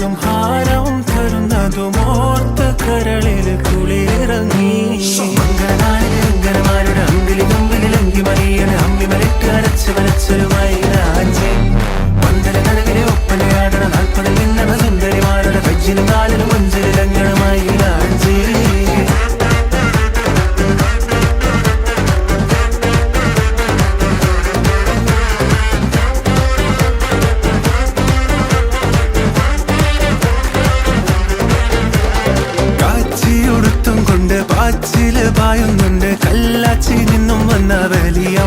തരുന്നതും ഹാരവും തരുന്നതും ഓർത്ത് കരളിൽ കുളിരിറങ്ങി. മംഗളനാളിലെ അങ്കിലി കമ്പിലിൽ അങ്കി മറിയണ അമ്പി മരിട്ട് അരച്ച് വരച്ചൊരു മൈലാഞ്ചി. പന്തല കനവിലെ ഒപ്പനയാടണ 40 നിന്നണ സുന്ദരിമാരുടെ കജ്ജിലും കാലിലും മഞ്ചലിലങ്ങണ മൈലാഞ്ചി. പാച്ചില് പായുന്നുണ്ട് കല്ലാച്ചി നിന്നും വന്ന വലിയ